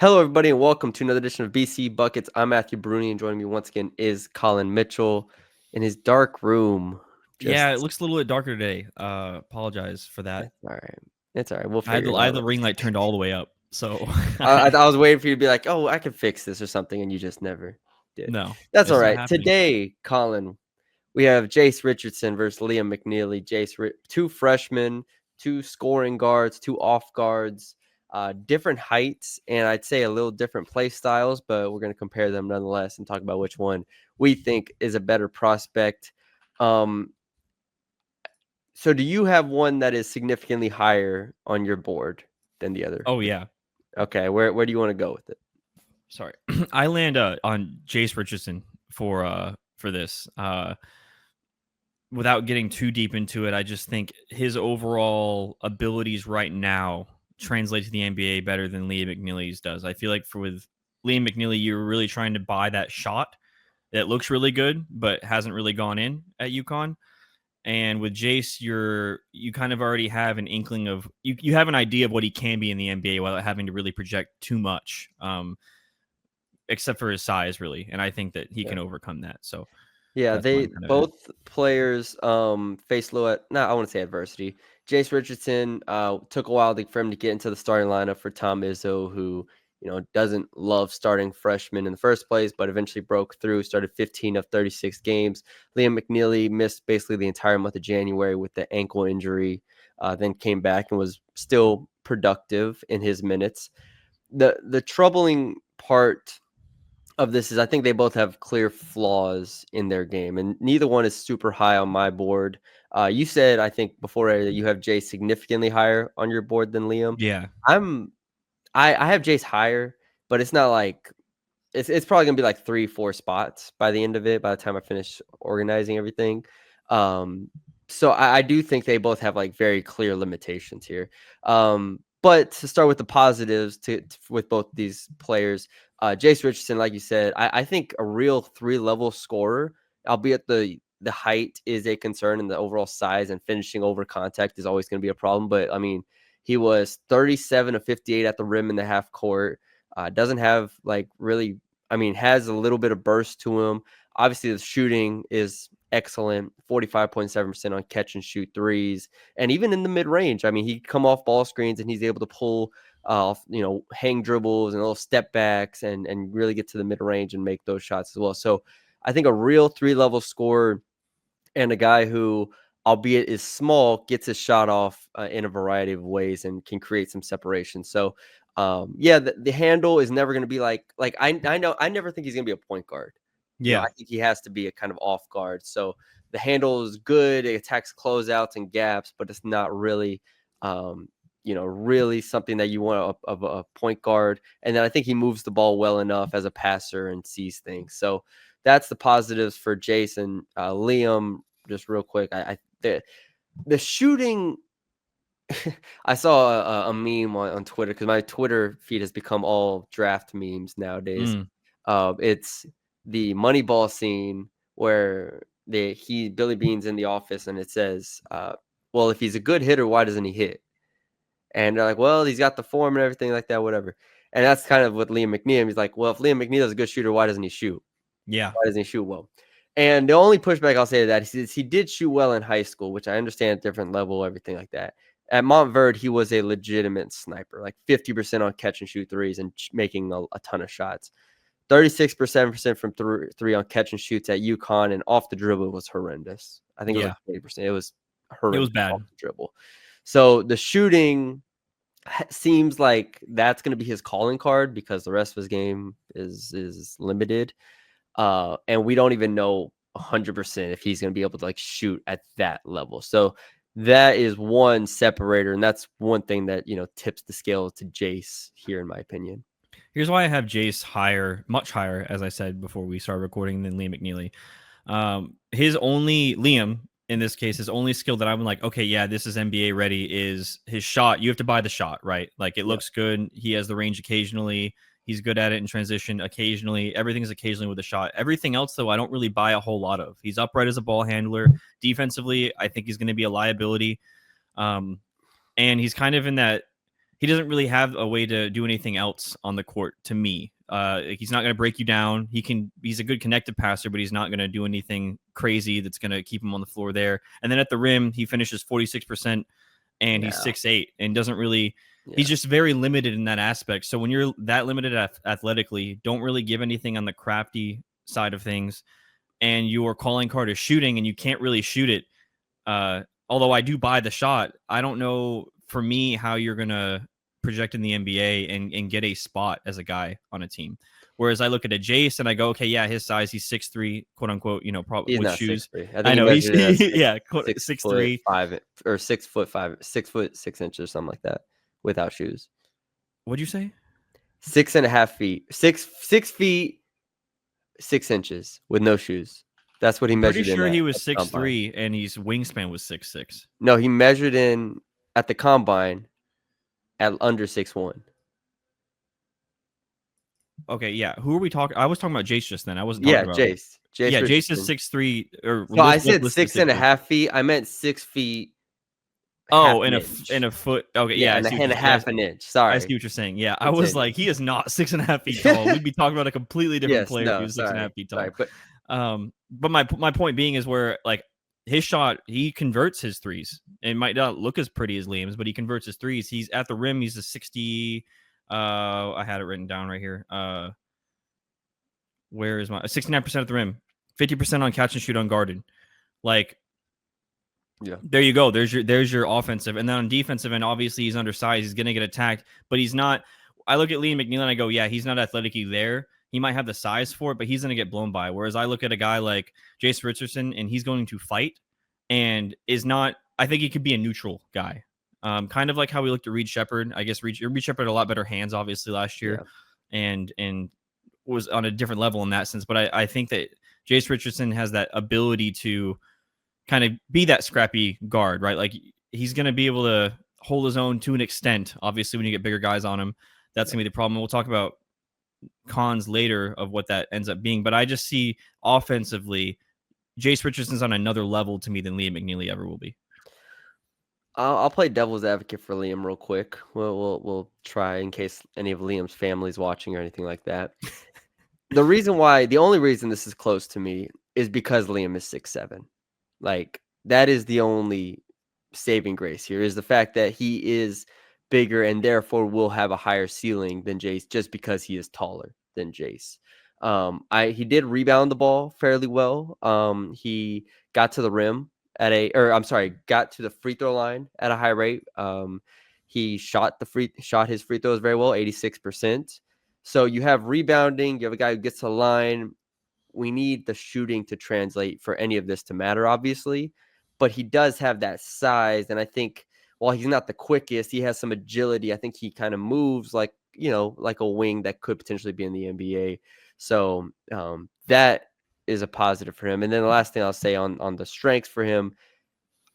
Hello, everybody, and welcome to another edition of BC Buckets. I'm Matthew Brune, and joining me once again is Colin Mitchell in his dark room. Yeah, it Just looks a little bit darker today. Apologize for that. it's all right. It's all right. We'll I had figure the it I had out. the ring light turned all the way up, so I was waiting for you to be like, "Oh, I can fix this" or something, and you just never did. no, That's all it's not right. happening. Today, Colin, we have Jase Richardson versus Liam McNeeley. Two freshmen, two scoring guards, two off guards, different heights, and I'd say a little different play styles, but we're going to compare them nonetheless and talk about which one we think is a better prospect. Um, so, do you have one that is significantly higher on your board than the other? Oh yeah, Okay, where do you want to go with it? sorry. I land on Jase Richardson for this. Without getting too deep into it, I just think his overall abilities right now translate to the NBA better than Liam McNeely's does. I feel like with Liam McNeely, you're really trying to buy that shot that looks really good but hasn't really gone in at UConn. And with Jase, you kind of already have an inkling of you have an idea of what he can be in the NBA without having to really project too much, except for his size, really. And I think that he Yeah. can overcome that. So Yeah, that's where they I'm kind of at. both players face low at no, I want to say adversity. Jase Richardson took a while for him to get into the starting lineup for Tom Izzo, who doesn't love starting freshmen in the first place, but eventually broke through, started 15 of 36 games. Liam McNeely missed basically the entire month of January with the ankle injury, then came back and was still productive in his minutes. The troubling part of this is I think they both have clear flaws in their game, and neither one is super high on my board. You said I think before that you have Jay significantly higher on your board than Liam. Yeah, I'm I have Jace higher, but it's not like it's probably gonna be like 3-4 spots by the end of it. By the time I finish organizing everything, um, so I do think they both have like very clear limitations here. But to start with the positives, with both these players, Jase Richardson, like you said, I think a real 3-level scorer, albeit the height is a concern and the overall size and finishing over contact is always going to be a problem. But I mean, he was 37 of 58 at the rim in the half court. Doesn't have like really, I mean, has a little bit of burst to him. Obviously, the shooting is excellent, 45.7% on catch and shoot threes. And even in the mid range, I mean, he come off ball screens and he's able to pull off, hang dribbles and little step backs and really get to the mid range and make those shots as well. So I think a real 3-level scorer and a guy who, albeit is small, gets his shot off in a variety of ways and can create some separation. So, yeah, the handle is never going to be like I know I never think he's going to be a point guard. yeah. I think he has to be a kind of off guard. So the handle is good. It attacks closeouts and gaps, but it's not really, really something that you want of a point guard. And then I think he moves the ball well enough as a passer and sees things. So that's the positives for Jason. Liam, just real quick, the shooting. I saw a meme on Twitter because my Twitter feed has become all draft memes nowadays. Mm, It's the Moneyball scene where Billy Bean's in the office and it says, "Well, if he's a good hitter, why doesn't he hit?" And they're like, "Well, he's got the form and everything like that, whatever." And that's kind of what Liam McNeil. He's like, "Well, if Liam McNeil is a good shooter, why doesn't he shoot? yeah, Why doesn't he shoot well?" And the only pushback I'll say to that is he did shoot well in high school, which I understand at different level, everything like that. At Montverde, he was a legitimate sniper, like 50% on catch and shoot threes and making a ton of shots. 36% from three on catch and shoots at UConn, and off the dribble was horrendous. I think it was yeah. like 80%. It was It was horrendous off bad. the dribble. So the shooting seems like that's going to be his calling card because the rest of his game is limited. And we don't even know 100% if he's going to be able to like shoot at that level. So that is one separator, and that's one thing that tips the scale to Jase here, in my opinion. Here's why I have Jase higher, much higher, as I said before we started recording, than Liam McNeely. Liam in this case, his only skill that I'm like, okay, yeah, this is NBA ready is his shot. You have to buy the shot, right? Like it Yeah, looks good. He has the range occasionally. He's good at it in transition occasionally. Everything's occasionally with a shot. Everything else, though, I don't really buy a whole lot of. He's upright as a ball handler. Defensively, I think he's going to be a liability. And he's kind of in that. he doesn't really have a way to do anything else on the court to me. He's not going to break you down. He's a good connected passer, but he's not going to do anything crazy that's going to keep him on the floor there. And then at the rim, he finishes 46%, and he's 6'8", and doesn't really. Yeah. He's just very limited in that aspect. So when you're that limited athletically, don't really give anything on the crafty side of things, and your calling card is shooting, and you can't really shoot it. Although I do buy the shot, I don't know for me how you're gonna project in the NBA and get a spot as a guy on a team. Whereas I look at a Jase and I go, okay, yeah, his size, he's 6'3", quote unquote, probably with shoes. 6'3". I know he's yeah, 6'3", 5 or 6'5", 6'6" or something like that without shoes. What'd you say? 6.5 feet, 6 feet 6 inches with no shoes. That's what he measured. Pretty sure he was 6'3", and his wingspan was 6'6". No, he measured in at the combine at under 6'1". Okay, yeah. Who are we talking? I was talking about Jase just then. I wasn't talking about Jase. Yeah, Jase is 6'3". Or so I said 6.5 feet. I meant 6 feet. Oh, in a foot. Okay, yeah, and a half an inch. Sorry, I see what you're saying. Yeah, I was like, he is not 6.5 feet tall. We'd be talking about a completely different player if he was 6.5 feet tall. Sorry, but my point being is where like his shot, he converts his threes. It might not look as pretty as Liam's, but he converts his threes. He's at the rim. He's a 60. I had it written down right here. Where is my 69% at the rim, 50% on catch and shoot unguarded. Like, yeah, there you go. There's your offensive, and then on defensive end, obviously he's undersized. He's gonna get attacked, but he's not. I look at Liam McNeeley and I go, yeah, he's not athletically there. He might have the size for it, but he's going to get blown by. Whereas I look at a guy like Jase Richardson, and he's going to fight and is not – I think he could be a neutral guy. Kind of like how we looked at Reed Shepherd. I guess Reed Shepherd had a lot better hands, obviously, last year, and was on a different level in that sense. But I think that Jase Richardson has that ability to kind of be that scrappy guard, right? Like he's going to be able to hold his own to an extent. Obviously, when you get bigger guys on him, that's going to be the problem. We'll talk about cons later of what that ends up being, but I just see offensively Jase Richardson's on another level to me than Liam McNeeley ever will be. I'll play devil's advocate for Liam real quick. We'll try in case any of Liam's family's watching or anything like that. The only reason this is close to me is because Liam is 6'7". Like that is the only saving grace here, is the fact that he is bigger and therefore will have a higher ceiling than Jase just because he is taller than Jase. He did rebound the ball fairly well. He got to the rim got to the free throw line at a high rate. He shot his free throws very well, 86%. So you have rebounding, you have a guy who gets to the line. We need the shooting to translate for any of this to matter, obviously, but he does have that size, and I think while he's not the quickest, he has some agility. I think he kind of moves like a wing that could potentially be in the NBA. So that is a positive for him. And then the last thing I'll say on the strengths for him,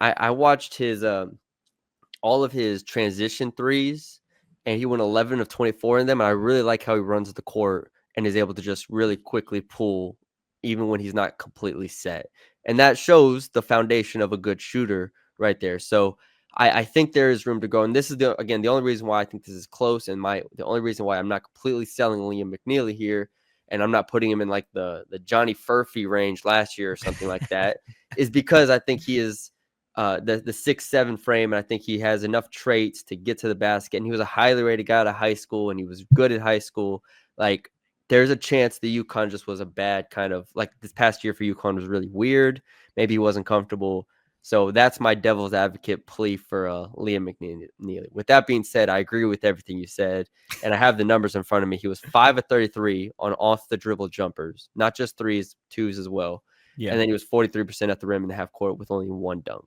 I watched his all of his transition threes, and he went 11 of 24 in them. And I really like how he runs the court and is able to just really quickly pull even when he's not completely set. And that shows the foundation of a good shooter right there. So I think there is room to go. And this is the only reason why I think this is close, and the only reason why I'm not completely selling Liam McNeeley here, and I'm not putting him in like the Johnny Furphy range last year or something like that, is because I think he is the 6'7" frame, and I think he has enough traits to get to the basket. And he was a highly rated guy out of high school, and he was good at high school. Like there's a chance the UConn just was a bad kind of, like this past year for UConn was really weird. Maybe he wasn't comfortable. So that's my devil's advocate plea for Liam McNeeley. With that being said, I agree with everything you said, and I have the numbers in front of me. He was 5 of 33 on off the dribble jumpers, not just threes, twos as well. Yeah. And then he was 43% at the rim in the half court with only one dunk.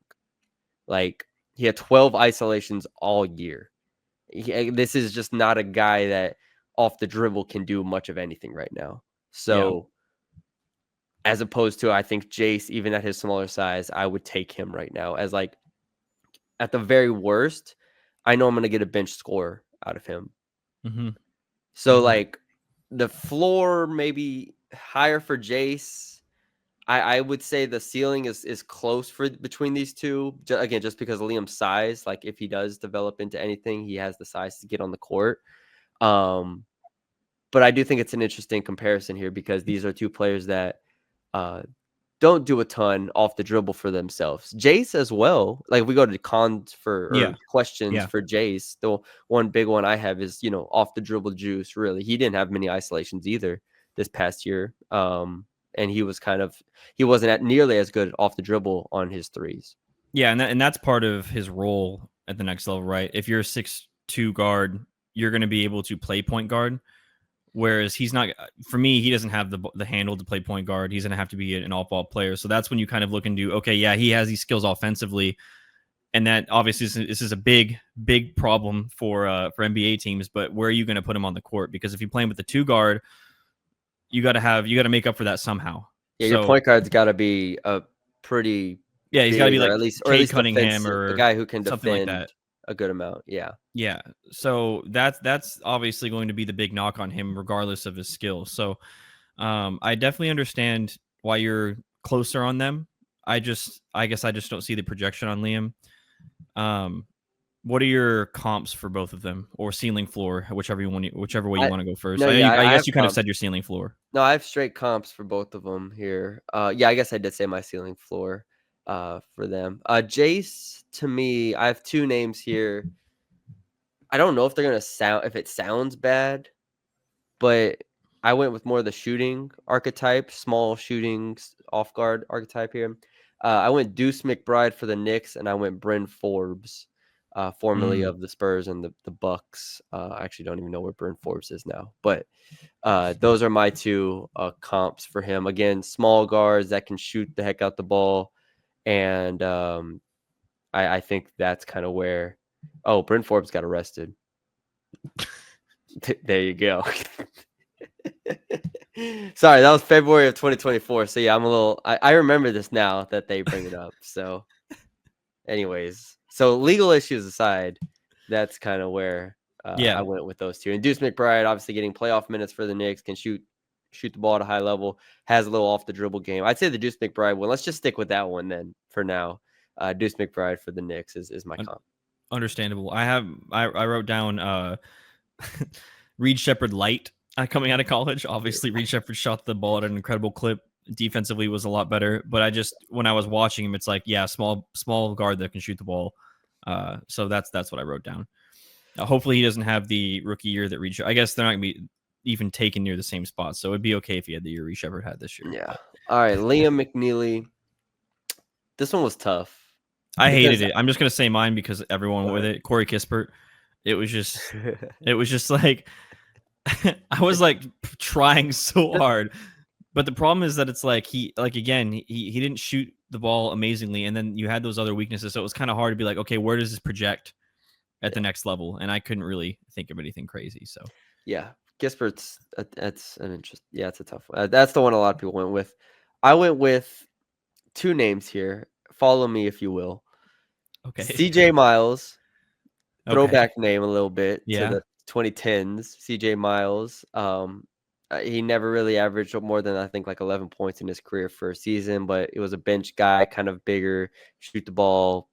Like he had 12 isolations all year. This is just not a guy that off the dribble can do much of anything right now. So as opposed to, I think Jase, even at his smaller size, I would take him right now as like at the very worst, I know I'm going to get a bench score out of him. Mm-hmm. So like the floor maybe higher for Jase. I would say the ceiling is close for between these two. Again, just because of Liam's size, like if he does develop into anything, he has the size to get on the court. But I do think it's an interesting comparison here because these are two players that don't do a ton off the dribble for themselves. Jase as well. Like if we go to cons or questions for Jase, the one big one I have is, off the dribble juice. Really, he didn't have many isolations either this past year. And he wasn't nearly as good off the dribble on his threes. Yeah, and that's part of his role at the next level, right? If you're a 6'2" guard, you're going to be able to play point guard. Whereas he's not, for me, he doesn't have the handle to play point guard. He's going to have to be an off-ball player. So that's when you kind of look into, okay, yeah, he has these skills offensively. And that obviously this is a big, big problem for NBA teams. But where are you going to put him on the court? Because if you play him with the 2 guard, you got to make up for that somehow. Yeah, your point guard's got to be a pretty. Yeah, he's got to be like at least Cunningham or a guy who can something defend like that. A good amount. Yeah. Yeah. So that's obviously going to be the big knock on him, regardless of his skill. So I definitely understand why you're closer on them. I guess I just don't see the projection on Liam. What are your comps for both of them, or ceiling floor, whichever way you want to go first? No, I guess you kind of said your ceiling floor. No, I have straight comps for both of them here. Yeah, I guess I did say my ceiling floor for them. Jase, to me, I have 2 names here. I don't know if they're gonna if it sounds bad, but I went with more of the shooting archetype, small shooting off guard archetype here. I went Deuce McBride for the Knicks, and I went Bryn Forbes, formerly of the Spurs and the Bucks. I actually don't even know where Bryn Forbes is now, but those are my 2 comps for him. Again, small guards that can shoot the heck out the ball, and I think that's kind of where. Oh, Bryn Forbes got arrested. There you go. Sorry, that was February of 2024. So yeah, I remember this now that they bring it up. So anyways, so legal issues aside, that's kind of where I went with those 2. And Deuce McBride, obviously getting playoff minutes for the Knicks, can shoot the ball at a high level, has a little off the dribble game. I'd say the Deuce McBride one. Let's just stick with that one then for now. Deuce McBride for the Knicks is my comp. Understandable. I wrote down Reed Shepherd light coming out of college. Obviously, Reed Shepherd shot the ball at an incredible clip. Defensively was a lot better, but when I was watching him, it's like, yeah, small guard that can shoot the ball. So that's what I wrote down. Hopefully, he doesn't have the rookie year that Reed. I guess they're not gonna be even taken near the same spot, so it'd be okay if he had the year Reed Shepherd had this year. Yeah. All right, Liam McNeeley. This one was tough. I hated it. I'm just gonna say mine because everyone went with it. Corey Kispert. It was just like I was like trying so hard, but the problem is that it's like he didn't shoot the ball amazingly, and then you had those other weaknesses, so it was kind of hard to be like, okay, where does this project at the next level? And I couldn't really think of anything crazy. So yeah, Kispert's that's an interest. Yeah, it's a tough one. That's the one a lot of people went with. I went with 2 names here. Follow me if you will. Okay. CJ Miles, throwback name a little bit to Yeah. the 2010s. CJ Miles. He never really averaged more than I think like 11 points in his career for a season, but it was a bench guy, kind of bigger, shoot the ball,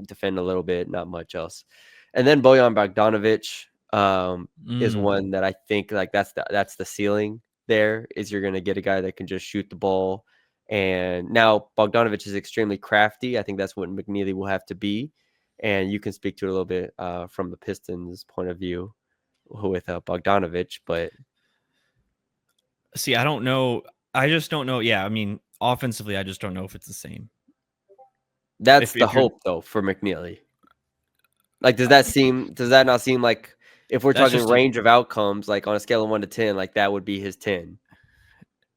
defend a little bit, not much else. And then Bojan Bogdanovic is one that I think like that's the ceiling there, is you're going to get a guy that can just shoot the ball. And now Bogdanovic is extremely crafty. I think that's what McNeeley will have to be. And you can speak to it a little bit from the Pistons' point of view with Bogdanovic. But see, I don't know. I just don't know. Yeah, I mean, offensively, I just don't know if it's the same. That's the hope, though, for McNeeley. Like, does that not seem like, if we're talking range of outcomes, like on a scale of 1 to 10, like that would be his 10?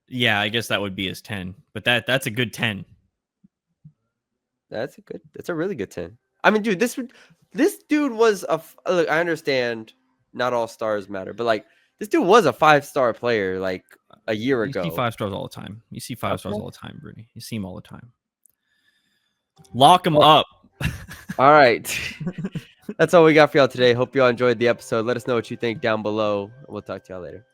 Yeah, I guess that would be his 10, but that's a good 10. That's a really good 10. I mean, dude, this dude was look, I understand not all stars matter, but like this dude was a 5-star player like a year ago. You see 5 stars all the time. You see 5 stars all the time, Bruni. You see them all the time. Lock him up. All right. That's all we got for y'all today. Hope y'all enjoyed the episode. Let us know what you think down below. We'll talk to y'all later.